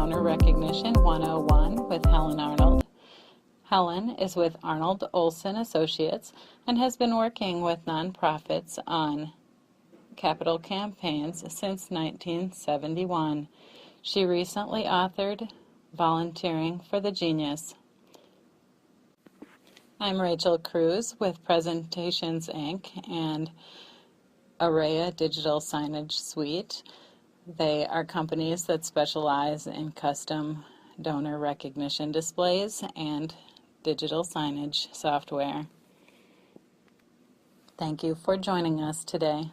Donor Recognition 101 with Helen Arnold. Helen is with Arnold Olson Associates and has been working with nonprofits on capital campaigns since 1971. She recently authored Volunteering for the Genius. I'm Rachel Cruz with Presentations Inc. and Araya Digital Signage Suite. They are companies that specialize in custom donor recognition displays and digital signage software. Thank you for joining us today.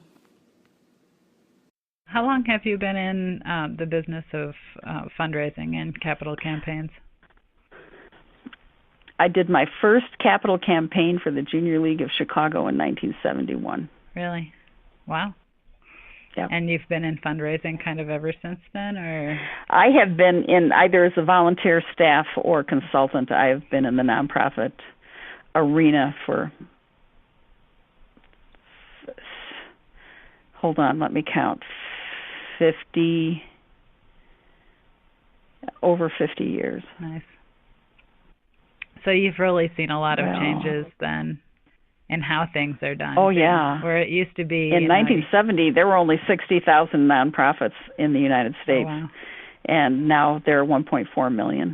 How long have you been in the business of fundraising and capital campaigns? I did my first capital campaign for the Junior League of Chicago in 1971. Really? Wow. Yep. And you've been in fundraising kind of ever since then, or? I have been in either as a volunteer, staff, or consultant. I have been in the nonprofit arena for, hold on, let me count, over 50 years. Nice. So you've really seen a lot of changes then in how things are done. Oh, yeah. Where it used to be... In 1970, there were only 60,000 nonprofits in the United States. Oh, wow. And now there are 1.4 million.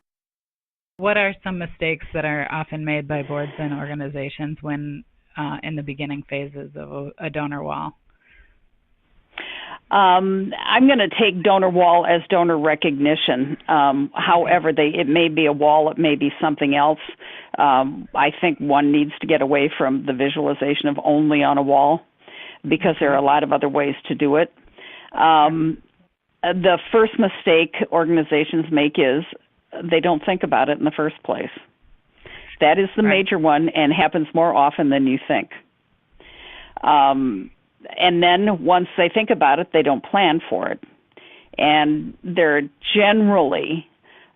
What are some mistakes that are often made by boards and organizations when in the beginning phases of a donor wall? I'm going to take donor wall as donor recognition. However, it may be a wall, it may be something else. I think one needs to get away from the visualization of only on a wall because there are a lot of other ways to do it. The first mistake organizations make is they don't think about it in the first place. That is the major one and happens more often than you think. And then once they think about it, they don't plan for it. And they're generally,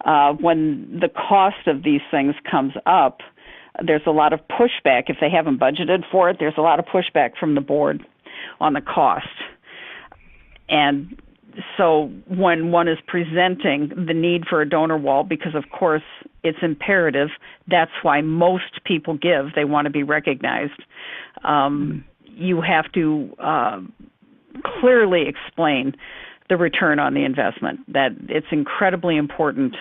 when the cost of these things comes up, there's a lot of pushback. If they haven't budgeted for it, there's a lot of pushback from the board on the cost. And so when one is presenting the need for a donor wall, because of course it's imperative, that's why most people give. They want to be recognized. You have to clearly explain the return on the investment, that it's incredibly important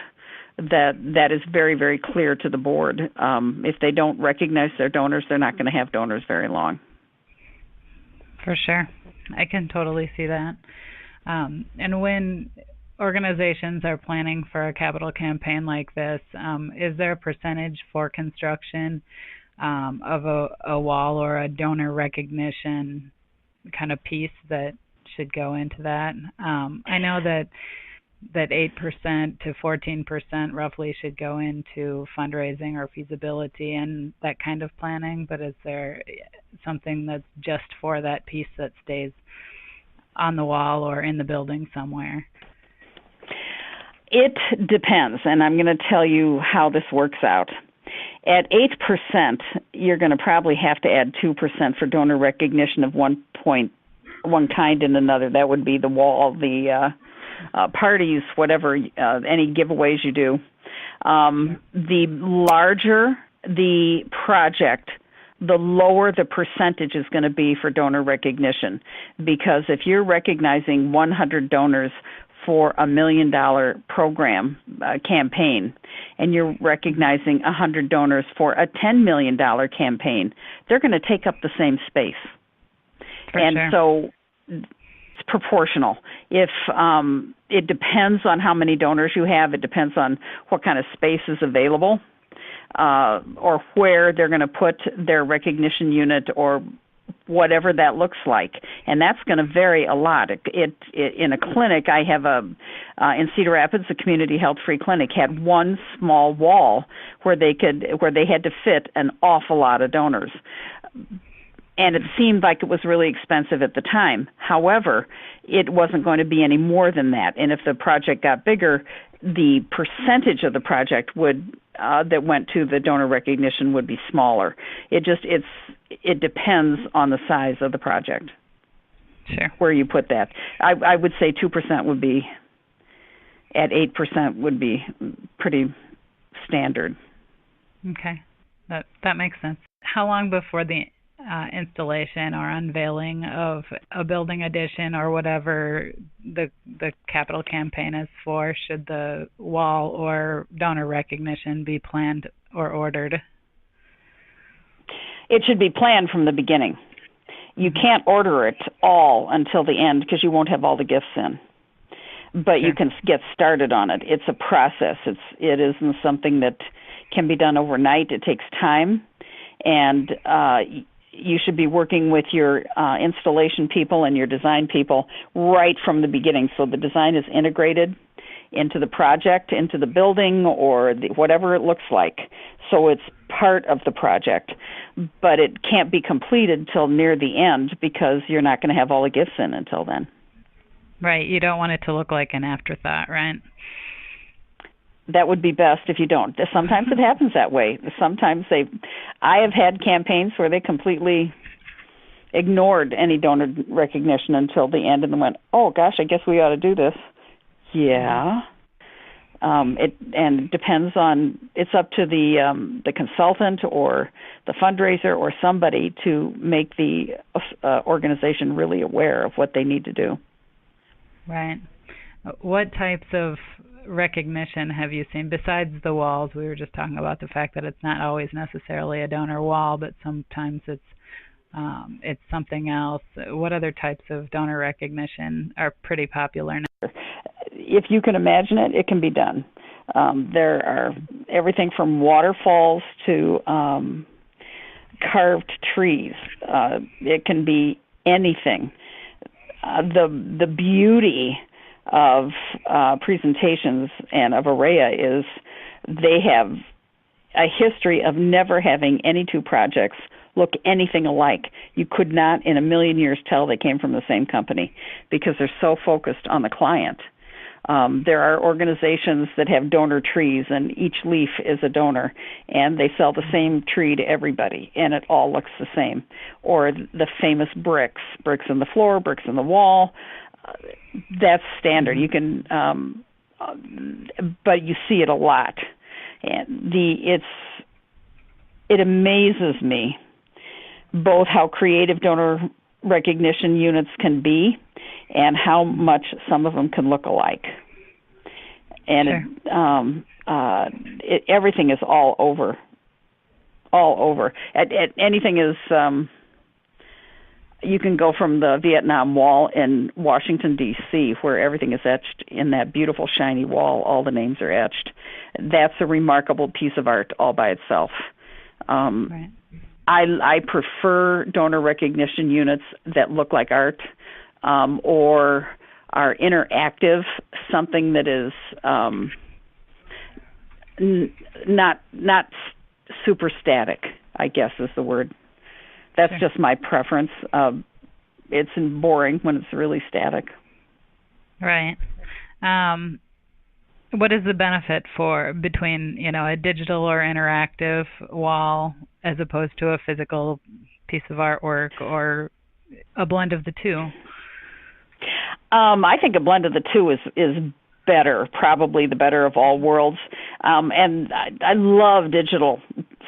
that is very, very clear to the board. If they don't recognize their donors, they're not going to have donors very long. For sure. I can totally see that. And when organizations are planning for a capital campaign like this, is there a percentage for construction of a wall or a donor recognition kind of piece that should go into that? I know that 8% to 14% roughly should go into fundraising or feasibility and that kind of planning, but is there something that's just for that piece that stays on the wall or in the building somewhere? It depends, and I'm going to tell you how this works out. At 8%, you're going to probably have to add 2% for donor recognition of one kind and another. That would be the wall, the parties, whatever, any giveaways you do. The larger the project, the lower the percentage is going to be for donor recognition. Because if you're recognizing 100 donors for a $1 million program campaign, and you're recognizing 100 donors for a $10 million campaign, they're going to take up the same space. So it's proportional. If it depends on how many donors you have, it depends on what kind of space is available, or where they're going to put their recognition unit or whatever that looks like, and that's going to vary a lot. In a clinic, I have in Cedar Rapids, a community health free clinic had one small wall where they had to fit an awful lot of donors, and it seemed like it was really expensive at the time. However, it wasn't going to be any more than that, and if the project got bigger, the percentage of the project that went to the donor recognition would be smaller. It depends on the size of the project. Sure. Where you put that. I would say 2% would be at 8% would be pretty standard. Okay, that makes sense. How long before the installation or unveiling of a building addition or whatever the capital campaign is for should the wall or donor recognition be planned or ordered? It should be planned from the beginning. You can't order it all until the end because you won't have all the gifts in. But you can get started on it. It's a process. It isn't something that can be done overnight. It takes time, and you should be working with your installation people and your design people right from the beginning, so the design is integrated into the project, into the building, or whatever it looks like. So it's part of the project, but it can't be completed till near the end because you're not going to have all the gifts in until then. Right. You don't want it to look like an afterthought, right? That would be best if you don't. Sometimes it happens that way. Sometimes I have had campaigns where they completely ignored any donor recognition until the end and then went, oh gosh, I guess we ought to do this. Yeah. It depends on, it's up to the consultant or the fundraiser or somebody to make the organization really aware of what they need to do. Right. What types of recognition have you seen besides the walls? We were just talking about the fact that it's not always necessarily a donor wall, but sometimes it's something else. What other types of donor recognition are pretty popular now? If you can imagine it, it can be done. There are everything from waterfalls to carved trees. It can be anything. The beauty of presentations and of AREA is they have a history of never having any two projects look anything alike. You could not in a million years tell they came from the same company because they're so focused on the client. There are organizations that have donor trees, and each leaf is a donor, and they sell the same tree to everybody, and it all looks the same. Or the famous bricks in the floor, bricks in the wall. That's standard. You can, but you see it a lot, and it amazes me both how creative donor recognition units can be and how much some of them can look alike. And sure. Everything is all over. Anything is, you can go from the Vietnam Wall in Washington, D.C., where everything is etched in that beautiful shiny wall. All the names are etched. That's a remarkable piece of art all by itself. Right. I prefer donor recognition units that look like art or are interactive, something that is not super static, I guess is the word. That's sure. Just my preference. It's boring when it's really static. Right. What is the benefit between a digital or interactive wall as opposed to a physical piece of artwork, or a blend of the two? I think a blend of the two is better, probably the better of all worlds. And I love digital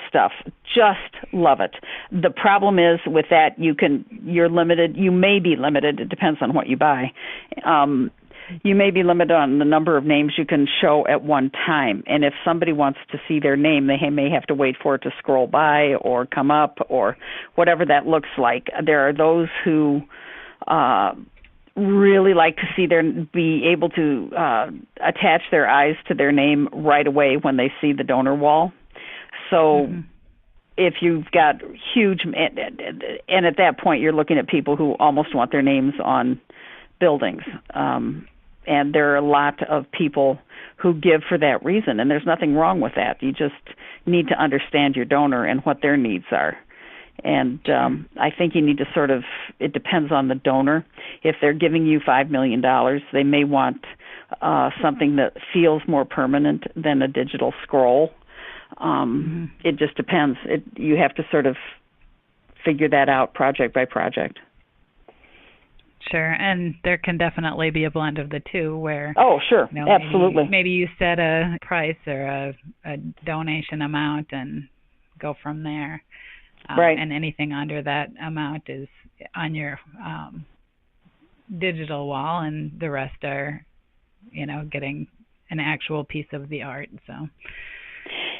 stuff, just love it. The problem is with that, you're limited. You may be limited. It depends on what you buy. You may be limited on the number of names you can show at one time. And if somebody wants to see their name, they may have to wait for it to scroll by or come up or whatever that looks like. There are those who really like to be able to attach their eyes to their name right away when they see the donor wall. So if you've got huge, and at that point you're looking at people who almost want their names on buildings. And there are a lot of people who give for that reason, and there's nothing wrong with that. You just need to understand your donor and what their needs are. And I think you need to it depends on the donor. If they're giving you $5 million, they may want something that feels more permanent than a digital scroll. It just depends. You have to sort of figure that out project by project. Sure, and there can definitely be a blend of the two where, Oh, sure, absolutely. maybe you set a price or a donation amount and go from there. Right. And anything under that amount is on your digital wall, and the rest are, getting an actual piece of the art. So.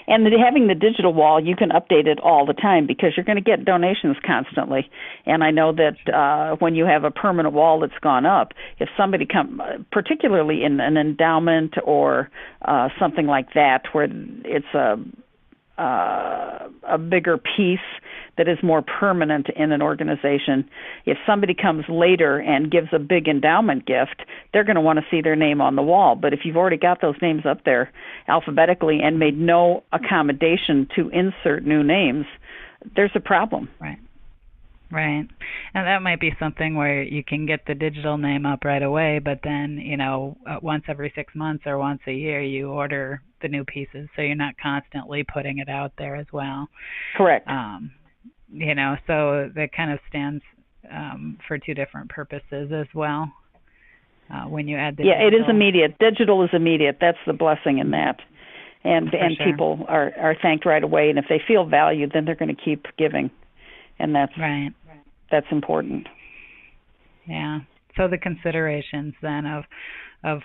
And having the digital wall, you can update it all the time because you're going to get donations constantly. And I know that when you have a permanent wall that's gone up, if somebody comes, particularly in an endowment or something like that, where it's a bigger piece that is more permanent in an organization, if somebody comes later and gives a big endowment gift, they're going to want to see their name on the wall. But if you've already got those names up there alphabetically and made no accommodation to insert new names, there's a problem. Right. Right. And that might be something where you can get the digital name up right away, but then, once every 6 months or once a year, you order the new pieces, so you're not constantly putting it out there as well. Correct. So that kind of stands for two different purposes as well. When you add the digital. It is immediate. Digital is immediate. That's the blessing in that. And sure. People are thanked right away, and if they feel valued, then they're going to keep giving. And that's right. That's important. Yeah. So the considerations then of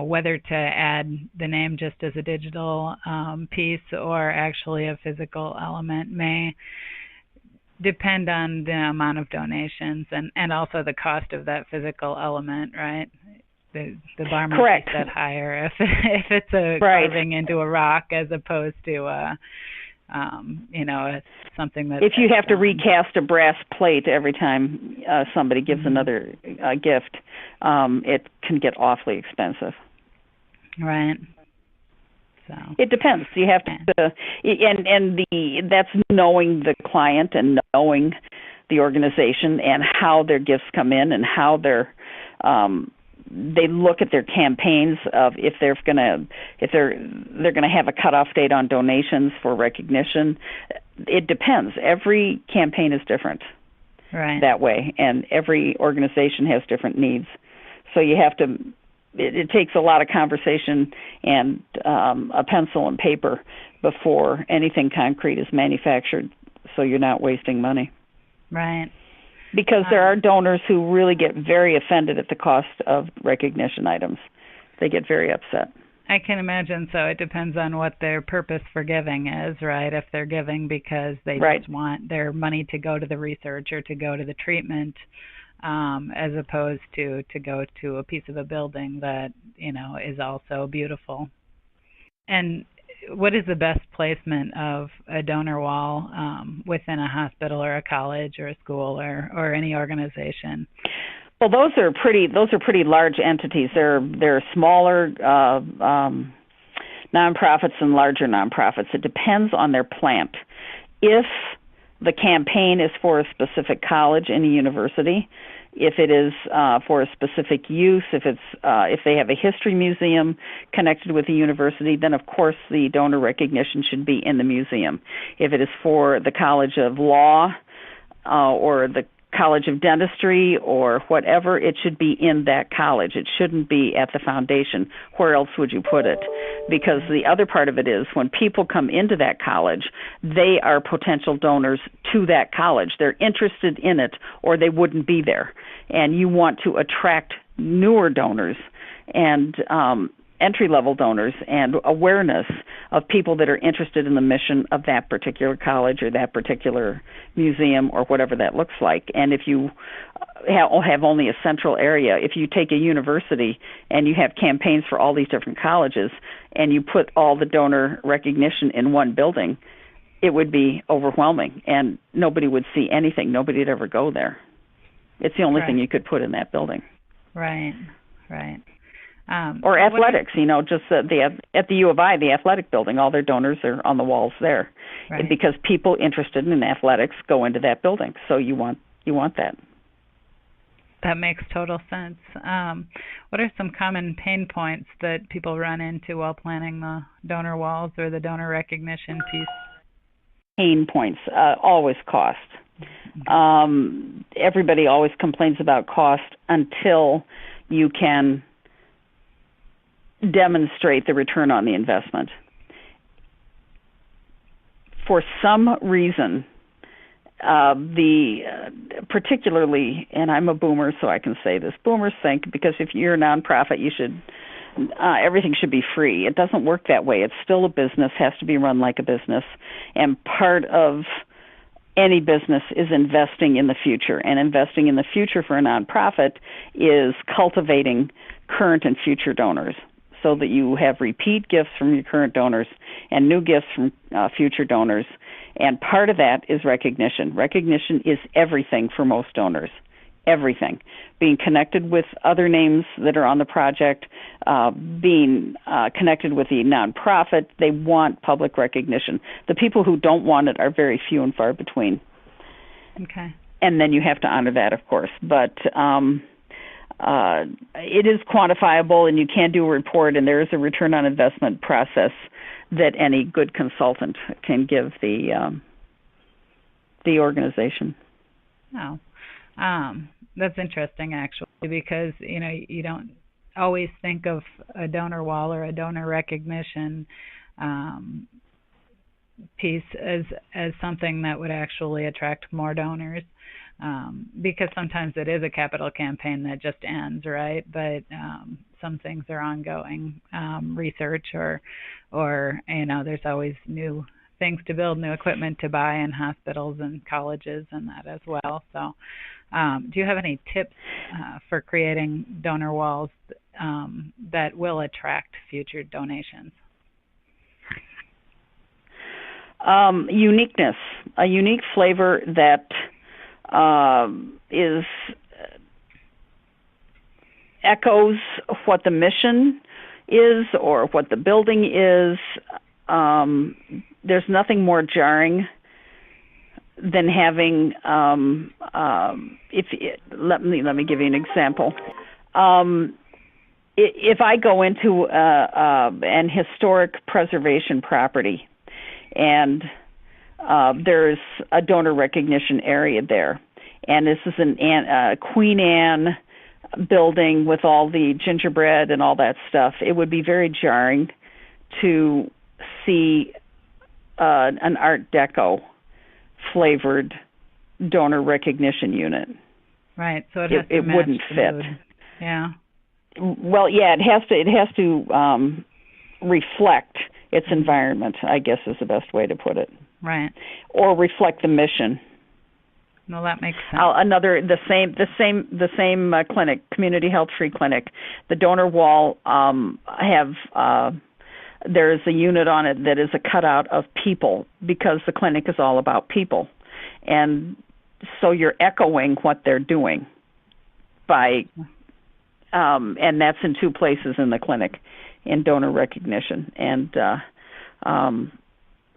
whether to add the name just as a digital piece or actually a physical element may depend on the amount of donations and also the cost of that physical element, right? The bar might Correct. be set higher if it's a carving into a rock as opposed to something that. If you have to recast a brass plate every time somebody gives another gift, it can get awfully expensive. Right. So. It depends. You have to, that's knowing the client and knowing the organization and how their gifts come in and how they look at their campaigns of if they're going to have a cutoff date on donations for recognition. It depends. Every campaign is different that way, and every organization has different needs. So you have to. It takes a lot of conversation and a pencil and paper before anything concrete is manufactured, so you're not wasting money. Right. Because there are donors who really get very offended at the cost of recognition items. They get very upset. I can imagine so. It depends on what their purpose for giving is, right? If they're giving because they just want their money to go to the research or to go to the treatment, as opposed to go to a piece of a building that, is also beautiful. And what is the best placement of a donor wall within a hospital or a college or a school or any organization? Well, those are pretty large entities. There are smaller nonprofits and larger nonprofits. It depends on their plant. If the campaign is for a specific college and a university, if it is for a specific use, if they have a history museum connected with the university, then of course the donor recognition should be in the museum. If it is for the College of Law or the College of Dentistry or whatever, it should be in that college. It shouldn't be at the foundation. Where else would you put it? Because the other part of it is when people come into that college, they are potential donors to that college. They're interested in it or they wouldn't be there. And you want to attract newer donors and entry-level donors and awareness of people that are interested in the mission of that particular college or that particular museum or whatever that looks like. And if you have only a central area, if you take a university and you have campaigns for all these different colleges and you put all the donor recognition in one building, it would be overwhelming and nobody would see anything. Nobody would ever go there. It's the only thing you could put in that building. Right. Or athletics, just at the U of I, the athletic building, all their donors are on the walls there, because people interested in athletics go into that building. So you want that. That makes total sense. What are some common pain points that people run into while planning the donor walls or the donor recognition piece? Pain points, always cost. Everybody always complains about cost until you can demonstrate the return on the investment. For some reason, particularly, and I'm a boomer, so I can say this, boomers think because if you're a nonprofit, you should everything should be free. It doesn't work that way. It's still a business, has to be run like a business, and part of any business is investing in the future. And investing in the future for a nonprofit is cultivating current and future donors, so that you have repeat gifts from your current donors and new gifts from future donors. And part of that is recognition. Recognition is everything for most donors, everything. Being connected with other names that are on the project, being connected with the nonprofit, they want public recognition. The people who don't want it are very few and far between. Okay. And then you have to honor that, of course. But it is quantifiable, and you can do a report, and there is a return on investment process that any good consultant can give the organization. Oh, that's interesting, actually, because you don't always think of a donor wall or a donor recognition piece as something that would actually attract more donors. Because sometimes it is a capital campaign that just ends, right? But some things are ongoing research, or there's always new things to build, new equipment to buy in hospitals and colleges and that as well. So do you have any tips for creating donor walls that will attract future donations? Uniqueness, a unique flavor that echoes what the mission is or what the building is. There's nothing more jarring than having. Let me give you an example. If I go into an historic preservation property, and there's a donor recognition area there, and this is a Queen Anne building with all the gingerbread and all that stuff, it would be very jarring to see an Art Deco flavored donor recognition unit. Right, so it match wouldn't fit. Mood. Yeah. Well, yeah, it has to reflect its environment, I guess is the best way to put it. Right. Or reflect the mission. Well, that makes sense. The same clinic, community health free clinic. The donor wall there's a unit on it that is a cutout of people, because the clinic is all about people, and so you're echoing what they're doing by, and that's in two places in the clinic, in donor recognition, and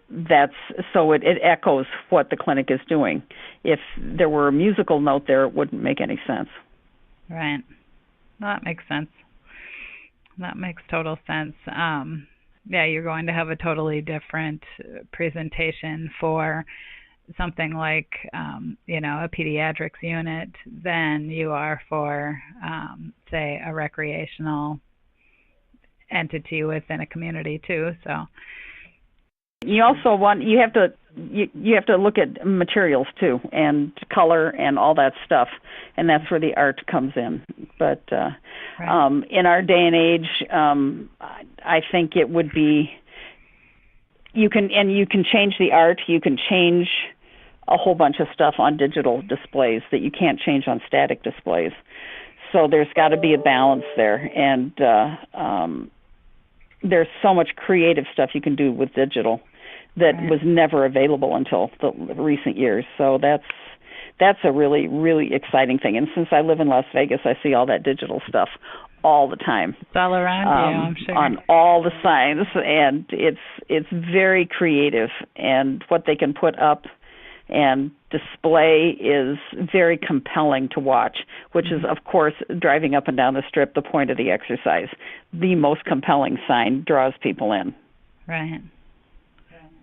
it echoes what the clinic is doing. If there were a musical note there, it wouldn't make any sense. Right. Well, that makes sense. That makes total sense. Yeah, you're going to have a totally different presentation for something like, a pediatrics unit than you are for, say, a recreational entity within a community too. So you also you have to look at materials too, and color and all that stuff, and that's where the art comes in. But right. In our day and age, I think it would be, you can change the art, you can change a whole bunch of stuff on digital displays that you can't change on static displays. So there's got to be a balance there, and there's so much creative stuff you can do with digital that was never available until the recent years. So that's a really, really exciting thing. And since I live in Las Vegas, I see all that digital stuff all the time. It's all around you, I'm sure. On all the signs, and it's very creative, and what they can put up and display is very compelling to watch, which is, of course, driving up and down the strip, the point of the exercise. The most compelling sign draws people in. Right.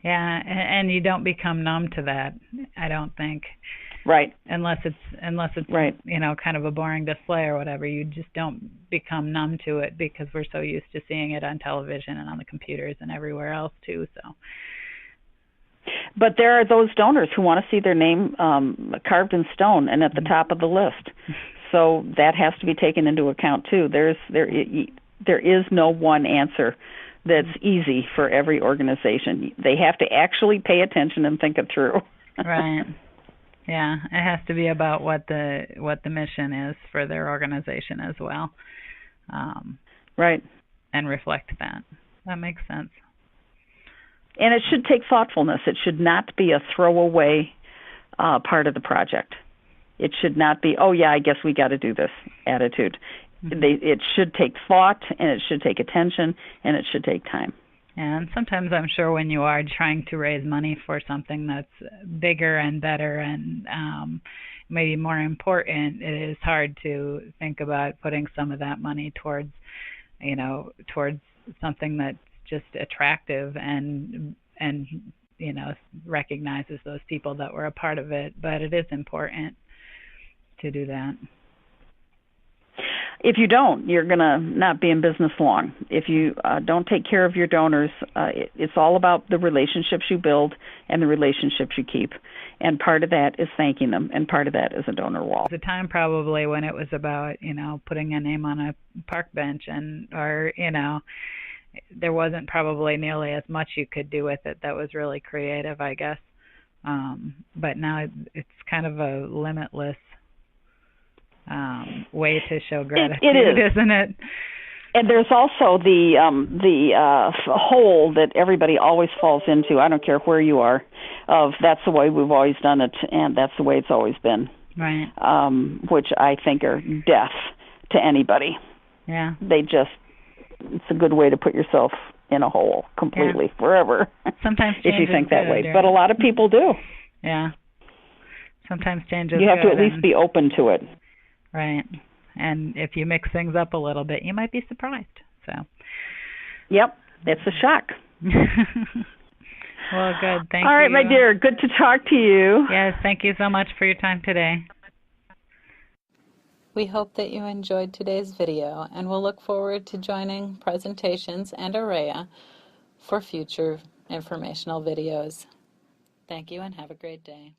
Yeah, and you don't become numb to that, I don't think. Right. Unless it's Right. kind of a boring display or whatever. You just don't become numb to it because we're so used to seeing it on television and on the computers and everywhere else too. So. But there are those donors who want to see their name carved in stone and at the top of the list. So that has to be taken into account too. There is no one answer that's easy for every organization. They have to actually pay attention and think it through. Right. Yeah, it has to be about what the mission is for their organization as well. Right. And reflect that. That makes sense. And it should take thoughtfulness. It should not be a throwaway part of the project. It should not be, oh yeah, I guess we got to do this attitude. It should take thought, and it should take attention, and it should take time. And sometimes I'm sure when you are trying to raise money for something that's bigger and better and maybe more important, it is hard to think about putting some of that money towards something that's just attractive and recognizes those people that were a part of it. But it is important to do that. If you don't, you're going to not be in business long. If you don't take care of your donors, it's all about the relationships you build and the relationships you keep. And part of that is thanking them, and part of that is a donor wall. There's a time probably when it was about, putting a name on a park bench or there wasn't probably nearly as much you could do with it that was really creative, I guess. But now it's kind of a limitless way to show gratitude, it is. Isn't it? And there's also the hole that everybody always falls into. I don't care where you are. Of that's the way we've always done it, and that's the way it's always been. Right. Which I think are death to anybody. Yeah. It's a good way to put yourself in a hole completely, wherever. Sometimes if you think that way, yeah. But a lot of people do. Yeah. Sometimes change is You have good to at least be open to it. Right. And if you mix things up a little bit, you might be surprised. So. Yep, it's a shock. Well, good. Thank you. All right, my dear. Good to talk to you. Yes, thank you so much for your time today. We hope that you enjoyed today's video, and we'll look forward to joining Presentations and Araya for future informational videos. Thank you and have a great day.